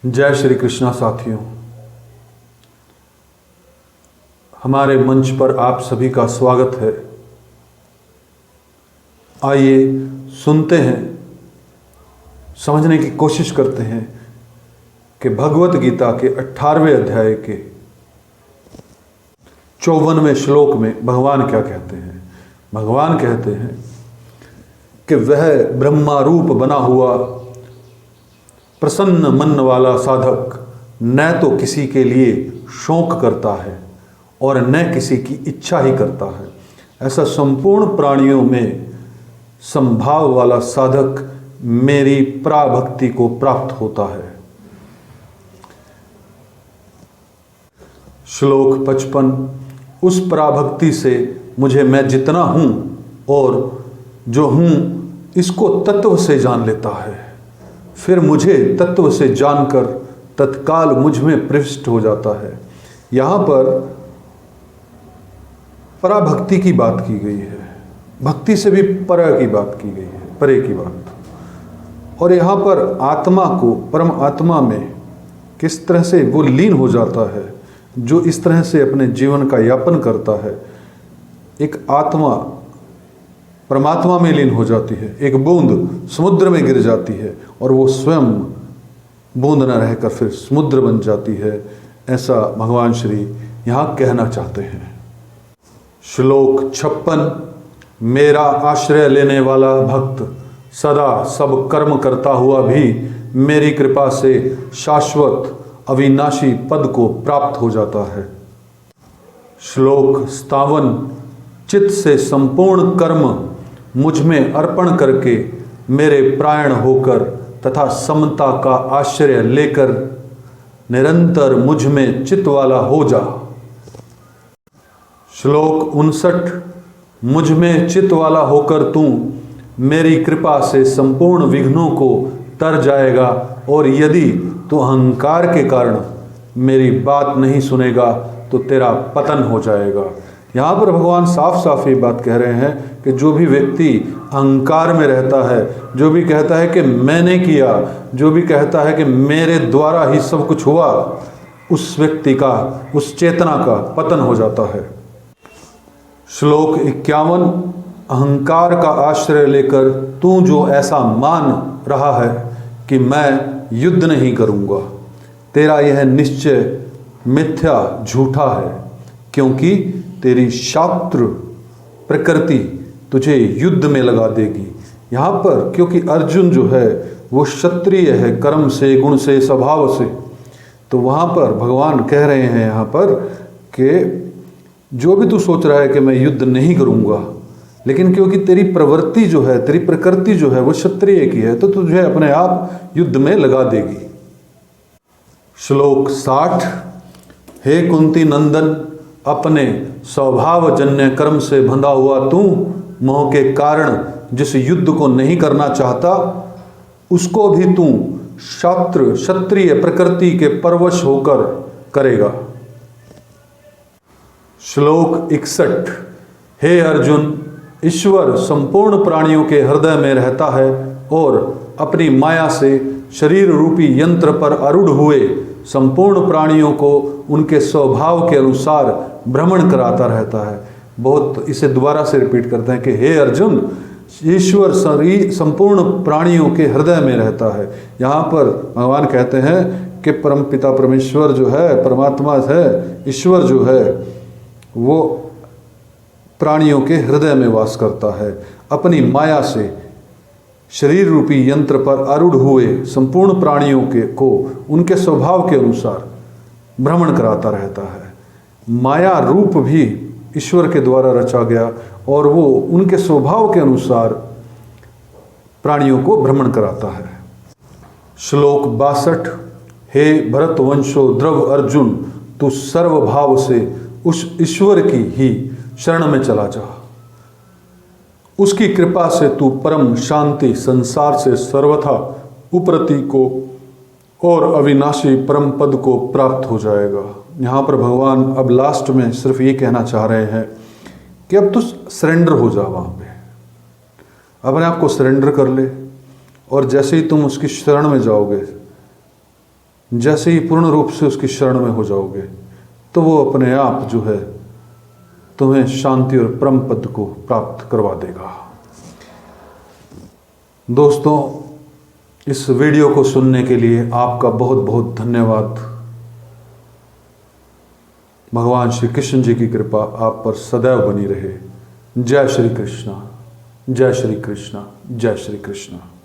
जय श्री कृष्णा साथियों, हमारे मंच पर आप सभी का स्वागत है। आइए सुनते हैं, समझने की कोशिश करते हैं कि भगवत गीता के 18वें अध्याय के 54वें श्लोक में भगवान क्या कहते हैं। भगवान कहते हैं कि वह ब्रह्मारूप बना हुआ प्रसन्न मन वाला साधक न तो किसी के लिए शोक करता है और न किसी की इच्छा ही करता है। ऐसा संपूर्ण प्राणियों में संभाव वाला साधक मेरी पराभक्ति को प्राप्त होता है। श्लोक 55। उस पराभक्ति से मुझे मैं जितना हूँ और जो हूँ इसको तत्व से जान लेता है, फिर मुझे तत्व से जानकर तत्काल मुझ में प्रविष्ट हो जाता है। यहाँ पर पराभक्ति की बात की गई है, भक्ति से भी पर की बात की गई है, परे की बात। और यहाँ पर आत्मा को परम आत्मा में किस तरह से वो लीन हो जाता है, जो इस तरह से अपने जीवन का यापन करता है। एक आत्मा परमात्मा में लीन हो जाती है, एक बूंद समुद्र में गिर जाती है और वो स्वयं बूंद न रहकर फिर समुद्र बन जाती है। ऐसा भगवान श्री यहाँ कहना चाहते हैं। श्लोक 56। मेरा आश्रय लेने वाला भक्त सदा सब कर्म करता हुआ भी मेरी कृपा से शाश्वत अविनाशी पद को प्राप्त हो जाता है। श्लोक 57। चित्त से संपूर्ण कर्म मुझ में अर्पण करके मेरे प्राण होकर तथा समता का आश्रय लेकर निरंतर मुझ में चित्त वाला हो जा। श्लोक 59। मुझ में चित्त वाला होकर तू मेरी कृपा से संपूर्ण विघ्नों को तर जाएगा, और यदि तू अहंकार के कारण मेरी बात नहीं सुनेगा तो तेरा पतन हो जाएगा। यहाँ पर भगवान साफ साफ ये बात कह रहे हैं कि जो भी व्यक्ति अहंकार में रहता है, जो भी कहता है कि मैंने किया, जो भी कहता है कि मेरे द्वारा ही सब कुछ हुआ, उस व्यक्ति का, उस चेतना का पतन हो जाता है। श्लोक 51। अहंकार का आश्रय लेकर तू जो ऐसा मान रहा है कि मैं युद्ध नहीं करूँगा, तेरा यह निश्चय मिथ्या झूठा है, क्योंकि तेरी शास्त्र प्रकृति तुझे युद्ध में लगा देगी। यहाँ पर क्योंकि अर्जुन जो है वो क्षत्रिय है, कर्म से, गुण से, स्वभाव से, तो वहाँ पर भगवान कह रहे हैं यहाँ पर कि जो भी तू सोच रहा है कि मैं युद्ध नहीं करूँगा, लेकिन क्योंकि तेरी प्रवृत्ति जो है, तेरी प्रकृति जो है वो क्षत्रिय की है, तो तुझे अपने आप युद्ध में लगा देगी। श्लोक 60। हे कुंती नंदन, अपने स्वभावजन्य कर्म से बंधा हुआ तू मोह के कारण जिस युद्ध को नहीं करना चाहता, उसको भी तू शास्त्र क्षत्रिय प्रकृति के परवश होकर करेगा। श्लोक 61। हे अर्जुन, ईश्वर संपूर्ण प्राणियों के हृदय में रहता है और अपनी माया से शरीर रूपी यंत्र पर आरूढ़ हुए संपूर्ण प्राणियों को उनके स्वभाव के अनुसार भ्रमण कराता रहता है। बहुत इसे दोबारा से रिपीट करते हैं कि हे अर्जुन, ईश्वर संपूर्ण प्राणियों के हृदय में रहता है। यहाँ पर भगवान कहते हैं कि परम पिता परमेश्वर जो है, परमात्मा है, ईश्वर जो है वो प्राणियों के हृदय में वास करता है। अपनी माया से शरीर रूपी यंत्र पर आरूढ़ हुए संपूर्ण प्राणियों को उनके स्वभाव के अनुसार भ्रमण कराता रहता है। माया रूप भी ईश्वर के द्वारा रचा गया और वो उनके स्वभाव के अनुसार प्राणियों को भ्रमण कराता है। श्लोक 62। हे भरतवंशो द्रव अर्जुन, तू सर्वभाव से उस ईश्वर की ही शरण में चला जा। उसकी कृपा से तू परम शांति संसार से सर्वथा उपरति को और अविनाशी परम पद को प्राप्त हो जाएगा। यहाँ पर भगवान अब लास्ट में सिर्फ ये कहना चाह रहे हैं कि अब तू सरेंडर हो जा, वहाँ पे अपने आप को सरेंडर कर ले, और जैसे ही तुम उसकी शरण में जाओगे जैसे ही पूर्ण रूप से उसकी शरण में हो जाओगे तो वो अपने आप जो है तुम्हें शांति और परम पद को प्राप्त करवा देगा। दोस्तों, इस वीडियो को सुनने के लिए आपका बहुत बहुत धन्यवाद। भगवान श्री कृष्ण जी की कृपा आप पर सदैव बनी रहे। जय श्री कृष्ण, जय श्री कृष्ण, जय श्री कृष्ण।